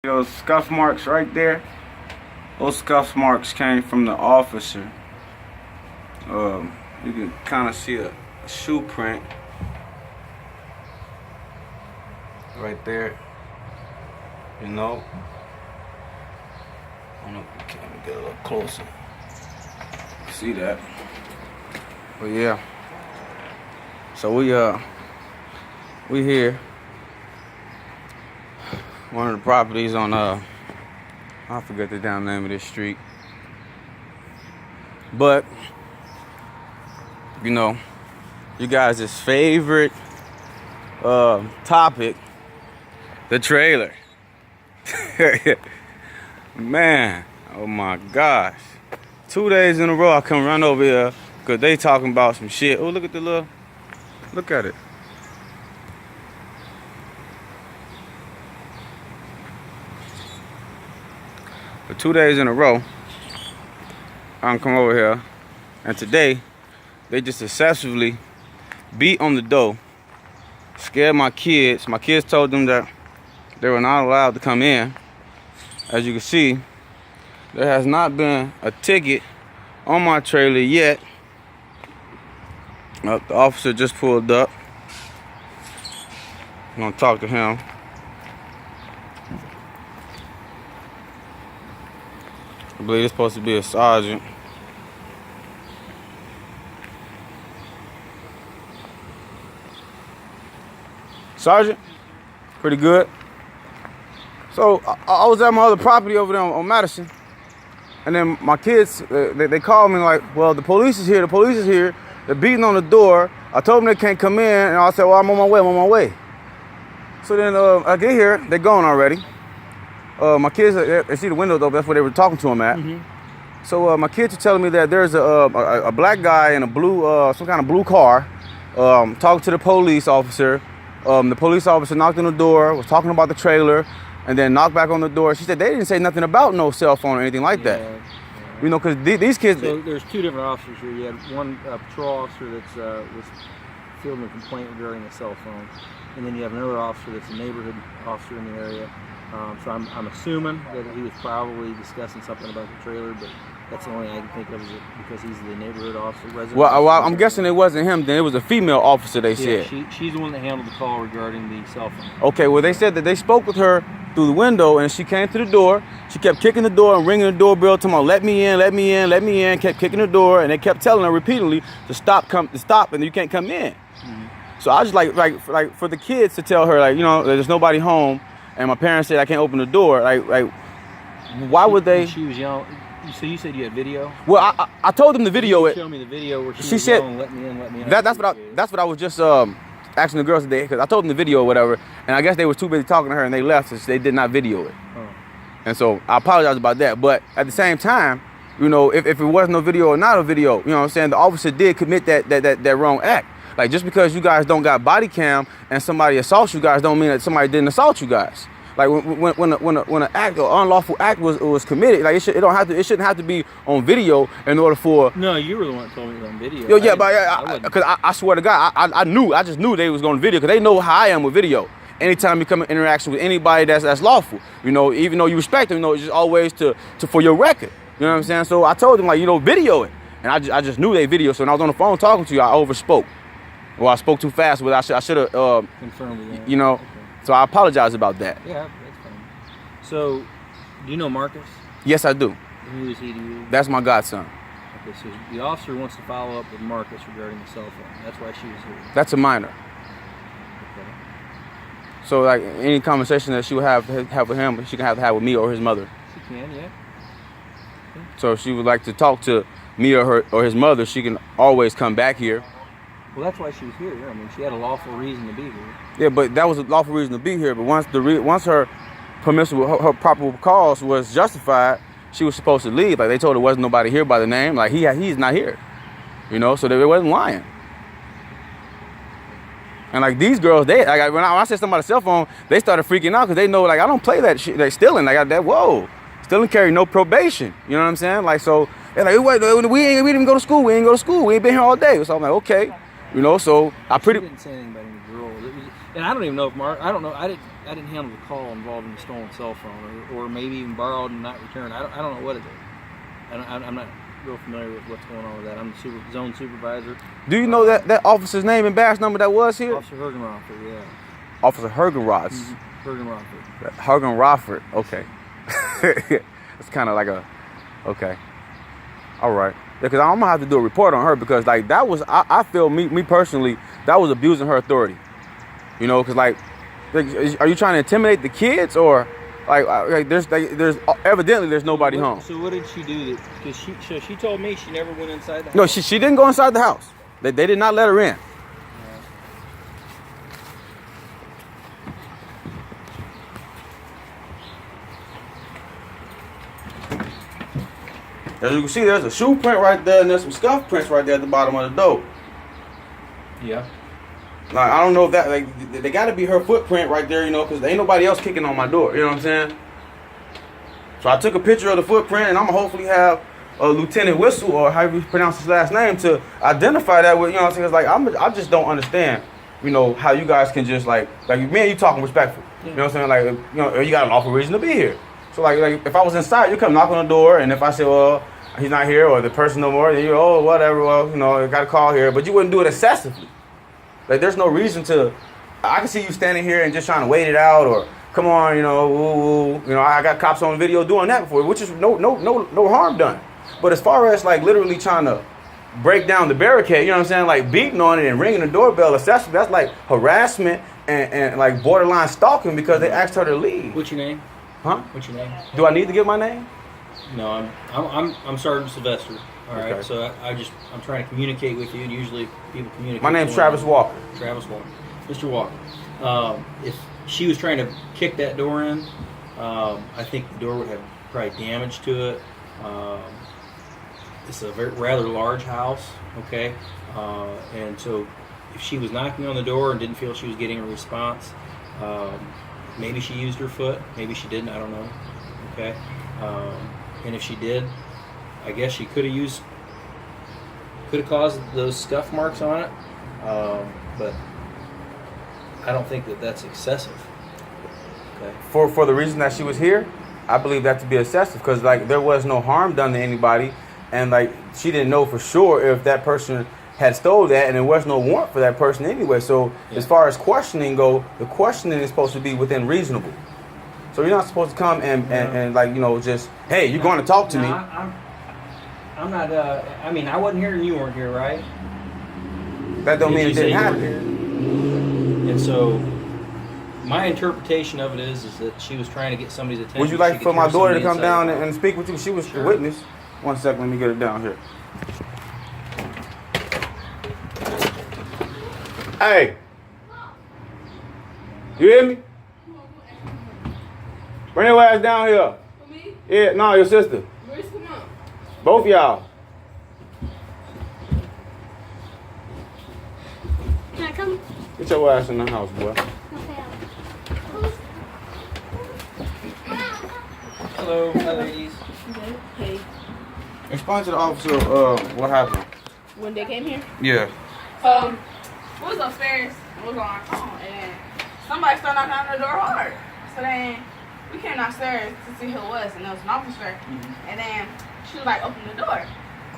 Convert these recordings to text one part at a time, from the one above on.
Those scuff marks right there, those scuff marks came from the officer. You can kind of see a shoe print right there, you know. I don't know if we can get a little closer. See that? But yeah. So we here. One of the properties on I forget the damn name of this street. But you know, you guys' favorite topic, the trailer. Man, oh my gosh. 2 days in a row I come run over here because they talking about some shit. Oh, look at look at it. For 2 days in a row, I'm come over here, and today they just excessively beat on the door, scared my kids. My kids told them that they were not allowed to come in. As you can see, there has not been a ticket on my trailer yet. The officer just pulled up. I'm gonna talk to him. I believe it's supposed to be a sergeant. Sergeant? Pretty good. So I was at my other property over there on Madison. And then my kids, they called me like, well, the police is here, the police is here. They're beating on the door. I told them they can't come in. And I said, well, I'm on my way. So then I get here, they're gone already. My kids, they see the window though, that's where they were talking to him at. Mm-hmm. So my kids are telling me that there's a black guy in a blue, some kind of blue car, talking to the police officer. The police officer knocked on the door, was talking about the trailer, and then knocked back on the door. She said they didn't say nothing about no cell phone or anything like that. Yeah. You know, because these kids. So there's two different officers here. You had one patrol officer that's was fielding a complaint regarding a cell phone, and then you have another officer that's a neighborhood officer in the area. So I'm assuming that he was probably discussing something about the trailer, but that's the only thing I can think of is because he's the neighborhood officer. Well, I'm guessing it wasn't him. Then it was a female officer. They said. She's the one that handled the call regarding the cell phone. Okay. Well, they said that they spoke with her through the window, and she came to the door. She kept kicking the door and ringing the doorbell, talking about let me in, let me in, let me in. Kept kicking the door, and they kept telling her repeatedly to stop, and you can't come in. Mm-hmm. So I just like for the kids to tell her, like, you know, there's nobody home. And my parents said I can't open the door. Like, why would they? She was yelling. So you said you had video? Well, I told them to video it. Show me the video where she was said, yelling, "Let me in, let me in." That's what I was just asking the girls today, because I told them the video or whatever, and I guess they were too busy talking to her and they left, so they did not video it. Oh. And so I apologize about that. But at the same time, you know, if it was no video or not a video, you know what I'm saying, the officer did commit that wrong act. Like, just because you guys don't got body cam and somebody assaults you guys don't mean that somebody didn't assault you guys. Like when an act or unlawful act was committed, like it shouldn't have to be on video in order for. No, you were the one that told me it was on video. Yeah, but because I swear to God, I just knew they was going to video, because they know how I am with video. Anytime you come in interaction with anybody that's lawful, you know, even though you respect them, you know, it's just always for your record. You know what I'm saying? So I told them, like, you know, video it, and I just knew they video. So when I was on the phone talking to you, I overspoke. Well, I spoke too fast, but I should have confirmed with that. You know. Okay. So I apologize about that. Yeah, that's fine. So, do you know Marcus? Yes, I do. Who is he to you? That's my godson. Okay, so the officer wants to follow up with Marcus regarding the cell phone. That's why she was here. That's a minor. Okay. So, like, any conversation that she would have with him, she can have with me or his mother. She can, yeah. Okay. So if she would like to talk to me or his mother, she can always come back here. Well, that's why she was here. I mean, she had a lawful reason to be here. Yeah, but that was a lawful reason to be here. But once her permissible, her proper cause was justified, she was supposed to leave. Like, they told her wasn't nobody here by the name. Like, he's not here. You know, so they wasn't lying. And like these girls, when I said something about a cell phone, they started freaking out because they know, like, I don't play that shit. They stealing. Like, stealing carry no probation. You know what I'm saying? Like, so they're like, we didn't even go to school. We ain't been here all day. So I'm like, okay. You know, so I didn't say anything about any girl. And I don't even know if I I didn't handle the call involving a stolen cell phone, or maybe even borrowed and not returned. I don't know what it is. I'm not real familiar with what's going on with that. I'm the zone supervisor. Do you know that officer's name and badge number that was here? Officer Hergenroffer, yeah. Officer Hergenrotz. Hergenroffer. Hergenroffer. Okay. It's kind of like a. Okay. All right. Yeah, because I'm gonna have to do a report on her because like that was I feel me personally that was abusing her authority. You know, because like, are you trying to intimidate the kids or like there's evidently there's nobody home. So what did she do? Because she told me she never went inside the house. No, she didn't go inside the house. They did not let her in. As you can see, there's a shoe print right there, and there's some scuff prints right there at the bottom of the door. Yeah. Like, I don't know if that, like, they got to be her footprint right there, you know, because there ain't nobody else kicking on my door, you know what I'm saying? So I took a picture of the footprint, and I'm going to hopefully have Lieutenant Whistle, or however you pronounce his last name, to identify that with, you know what I'm saying? Because, like, I just don't understand, you know, how you guys can just, like me and you talking respectful. Yeah. You know what I'm saying? Like, you know, you got an awful reason to be here. So, like if I was inside, you come knock on the door, and if I say, well, he's not here, or the person no more, then you oh, whatever, well, you know, I got a call here. But you wouldn't do it excessively. Like, there's no reason to, I can see you standing here and just trying to wait it out, or come on, you know, woo, you know, I got cops on video doing that before, which is no harm done. But as far as, like, literally trying to break down the barricade, you know what I'm saying, like, beating on it and ringing the doorbell, excessively, that's like harassment and like, borderline stalking because they asked her to leave. What's your name? Huh? What's your name? Do I need to give my name? No, I'm Sergeant Sylvester. All right, okay. So I'm trying to communicate with you, and usually people communicate. My name's Travis Walker. Travis Walker, Mr. Walker. If she was trying to kick that door in, I think the door would have probably damage to it. It's a rather large house, okay, and so if she was knocking on the door and didn't feel she was getting a response. Maybe she used her foot. Maybe she didn't. I don't know. Okay. And if she did, I guess she could have caused those scuff marks on it. But I don't think that's excessive. Okay. For the reason that she was here, I believe that to be excessive because like there was no harm done to anybody, and like she didn't know for sure if that person had stole that, and there was no warrant for that person anyway. So as far as questioning go, the questioning is supposed to be within reasonable. So you're not supposed to come and like, you know, just, hey, you're going to talk to me. I'm not, I mean, I wasn't here and you weren't here, right? That don't mean it didn't happen. And so my interpretation of it is that she was trying to get somebody's attention. Would you like for my daughter to come down and speak with you? She was the witness. 1 second, let me get her down here. Hey, you hear me? Bring your ass down here. For me? Yeah, no, your sister. Where's come on? Both y'all. Can I come? Get your ass in the house, boy. Hello, ladies. Hey. Explain to the officer what happened. When they came here? Yeah. We was upstairs and we was on our phone, and then somebody started knocking on the door hard. So then we came downstairs to see who it was, and there was an officer. Mm-hmm. And then she was like, open the door.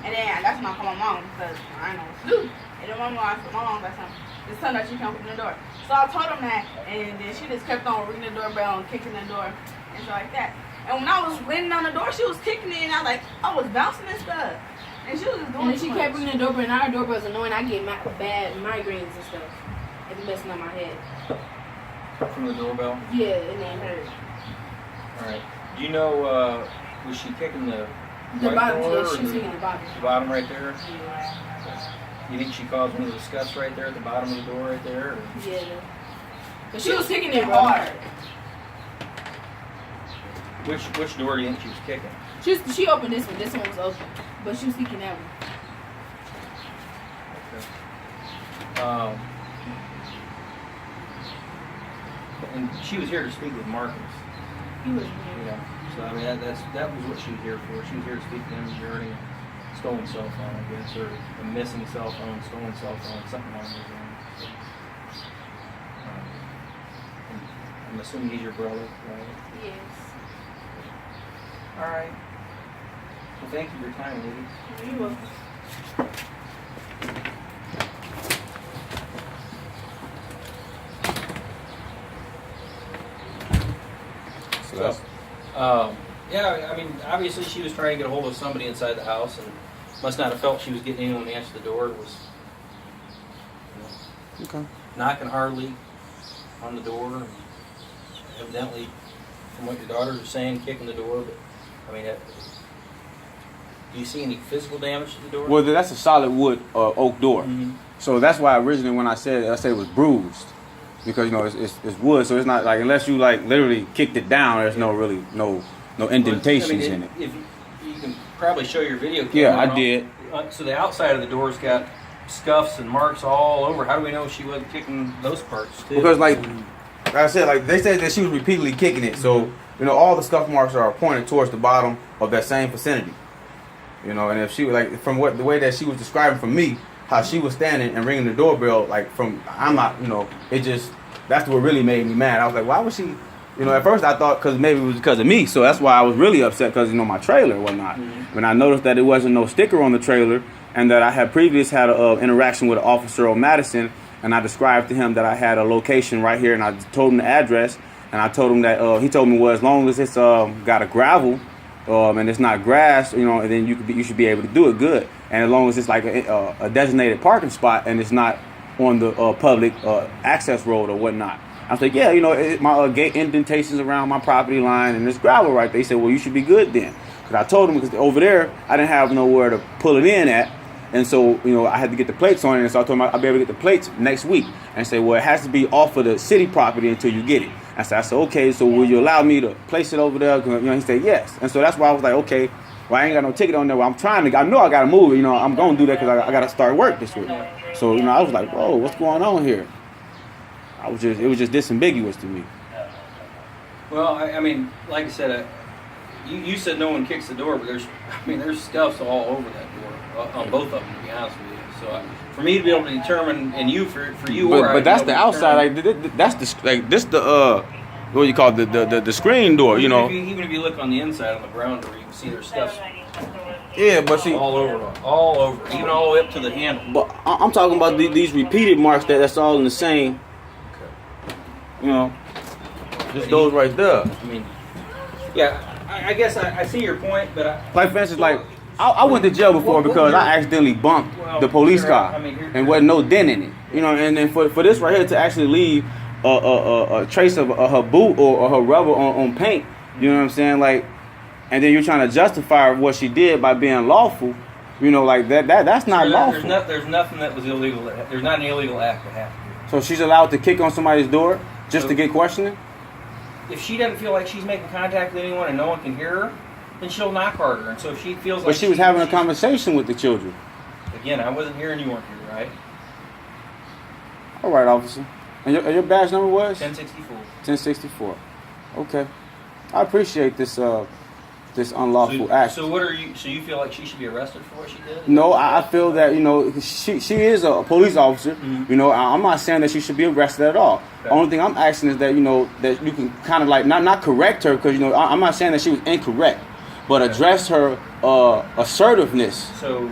And then that's when I called my mom because I didn't know what to do. And then my mom got something. It's something that she can't open the door. So I told him that, and then she just kept on ringing the doorbell and kicking the door and stuff like that. And when I was leaning on the door, she was kicking it, and I was bouncing and stuff. And she was just doing. And she kept ringing the doorbell, and our doorbell's annoying. I get bad migraines and stuff. It's messing up my head. From the doorbell? Yeah, it ain't hurt. Alright. Do you know, was she kicking the right bottom? door, Yeah, she was kicking the bottom. The bottom right there? Yeah. You think she caused one of the scuffs right there at the bottom of the door right there? Or? Yeah. But she was kicking it hard. Which door do you think she was kicking? She opened this one. This one was open. But she was kicking that one. Okay. And she was here to speak with Marcus. He wasn't here. Yeah. So I mean that was what she was here for. She was here to speak to him regarding a stolen cell phone, I guess, or a missing cell phone, stolen cell phone, something along those lines. So, I'm assuming he's your brother, right? Yes. All right. Well, thank you for your time, lady. You're welcome. Yeah, I mean, obviously she was trying to get a hold of somebody inside the house and must not have felt she was getting anyone to answer the door. It was, Okay. knocking hardly on the door. And evidently, from what your daughters are saying, kicking the door. But I mean, do you see any physical damage to the door? Well, that's a solid wood oak door. Mm-hmm. So that's why originally when I said it was bruised, because it's wood, so it's not like, unless you like literally kicked it down, there's no indentations in it. If you can probably show your video camera. Yeah, I did. So the outside of the door's got scuffs and marks all over. How do we know she wasn't kicking those parts too? Because like I said, like they said that she was repeatedly kicking it. So all the scuff marks are pointed towards the bottom of that same vicinity. And if she was like, from the way that she was describing from me, how she was standing and ringing the doorbell, like I'm not, it just, that's what really made me mad. I was like, why was she? At first I thought maybe it was because of me, so that's why I was really upset, because my trailer and whatnot. Mm-hmm. When I noticed that it wasn't no sticker on the trailer, and that I had previously had an interaction with an officer on Madison, and I described to him that I had a location right here, and I told him the address, and I told him that he told me, well, as long as it's got a gravel and it's not grass, and then you should be able to do it good, and as long as it's like a designated parking spot and it's not on the public access road or whatnot. I was like, yeah, my gate indentations around my property line and there's gravel right there. He said, well, you should be good then. Because I told him, because over there, I didn't have nowhere to pull it in at. And so, I had to get the plates on it. And so I told him I'll be able to get the plates next week. And say, well, it has to be off of the city property until you get it. I said, okay, so will you allow me to place it over there? He said, yes. And so that's why I was like, okay, well, I ain't got no ticket on there. Well, I know I got to move it. I'm going to do that because I got to start work this week. So, I was like, whoa, what's going on here? It was just disambiguous to me. Well, I mean, like I said, you said no one kicks the door, but there's scuffs all over that door, on both of them, to be honest with you. So for me to be able to determine, and for you, but that's the outside. That's the what do you call it? The screen door, Even if you look on the inside on the ground door, you can see there's scuffs. Yeah, but see, all over, even all the way up to the handle. But I'm talking about these repeated marks that's all in the same. Just those right there. I mean, yeah, I guess I see your point, but like for instance, like I went to jail before because I accidentally bumped the police car and wasn't no dent in it. And then for this right here to actually leave a trace of her boot or her rubber on paint, you know what I'm saying? Like, and then you're trying to justify what she did by being lawful. Like that's not lawful. There's nothing that was illegal. There's not an illegal act that happened. So she's allowed to kick on somebody's door just to get questioning? If she doesn't feel like she's making contact with anyone and no one can hear her, then she'll knock harder. And so if she feels like... But she was having a conversation with the children. Again, I wasn't here and you weren't here, right? All right, officer. And your badge number was? 1064. 1064. Okay. I appreciate this unlawful act. So what are you? So you feel like she should be arrested for what she did? No, I feel that she is a police officer. Mm-hmm. I'm not saying that she should be arrested at all. Okay. Only thing I'm asking is that that you can kind of like not correct her, because I'm not saying that she was incorrect, but address her assertiveness. So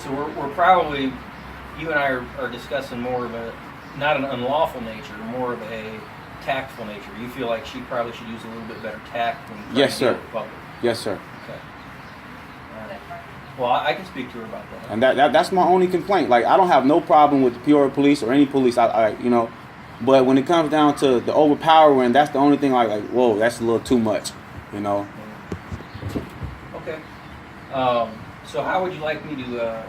we're probably, you and I are discussing more of not an unlawful nature, more of a tactful nature. You feel like she probably should use a little bit better tact when yes, sir. With the public. Yes, sir. Okay. Well, I can speak to her about that. And that's my only complaint. Like, I don't have no problem with the Peoria police or any police. But when it comes down to the overpowering, that's the only thing. Like, whoa, that's a little too much. Okay. So how would you like me to?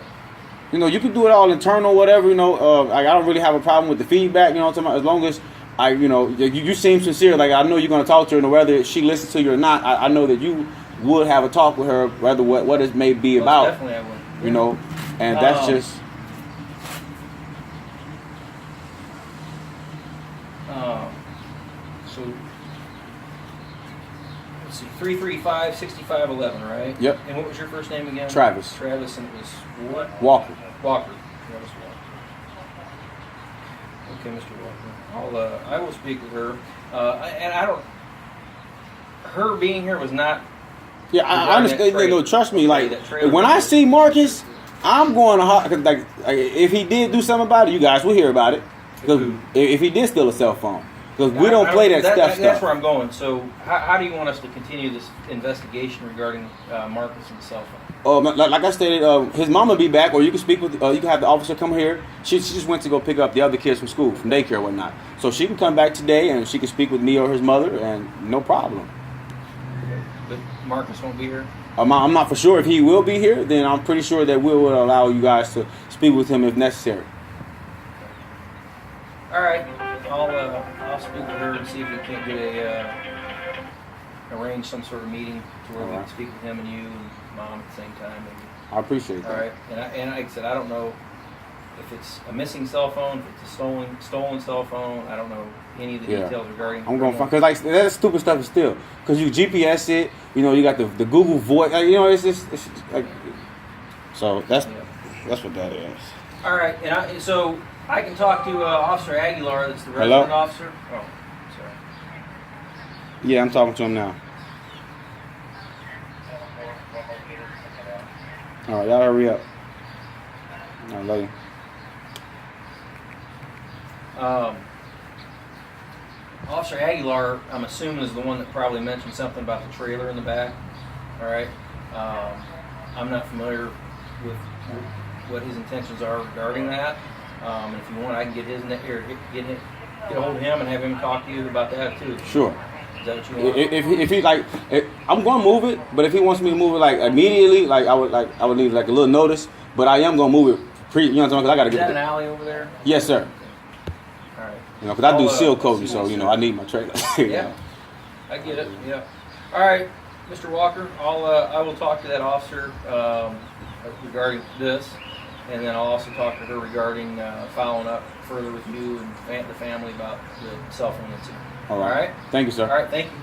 You can do it all internal, whatever. I don't really have a problem with the feedback. As long as you seem sincere. Like, I know you're going to talk to her, and whether she listens to you or not, I know that you would have a talk with her, whether what it may be about. Definitely, I would. And that's just. So let's see, 335-6511, right? Yep. And what was your first name again? Travis. Travis, and it was what? Walker. Walker. Travis Walker. Okay, Mr. Walker. I will speak with her. And I don't. Her being here was not. Yeah, I understand. No, trust me. Like that trailer. when I see Marcus, I'm going to like if he did do something about it, you guys will hear about it. Because if he did steal a cell phone, because we don't play that stuff. That's where I'm going. So how do you want us to continue this investigation regarding Marcus and the cell phone? Like I stated, his mom will be back, or you can speak with. You can have the officer come here. She just went to go pick up the other kids from school, from daycare, or whatnot. So she can come back today, and she can speak with me or his mother, and no problem. But Marcus won't be here? I'm not for sure if he will be here. Then I'm pretty sure that we will allow you guys to speak with him if necessary. All right, I'll speak with her and see if we can't get arrange some sort of meeting to where we can speak with him and you and Mom at the same time. Maybe. I appreciate that. All right, and like I said, I don't know if it's a missing cell phone, if it's a stolen cell phone. I don't know any of the details regarding. I'm gonna find because like that stupid stuff is still because you GPS it. You know, you got the Google Voice. You know, it's like so that's what that is. All right, and so I can talk to Officer Aguilar. That's the resident officer. Oh, sorry. Yeah, I'm talking to him now. All right, y'all hurry up. I love you. Officer Aguilar, I'm assuming, is the one that probably mentioned something about the trailer in the back. All right. I'm not familiar with what his intentions are regarding that. And if you want, I can get get a hold of him and have him talk to you about that too. Sure. Is that what you want? If he like, I'm gonna move it, but if he wants me to move it like immediately, I would need like a little notice. But I am gonna move it you know what I'm saying? 'Cause I gotta Is get that an alley over there? Yes, sir. All right. You know, because I do seal coating, so you know I need my trailer. Yeah, I get it. Yeah. All right, Mr. Walker, I will talk to that officer regarding this, and then I'll also talk to her regarding following up further with you and the family about the cell phone incident. All right. Thank you, sir. All right. Thank you.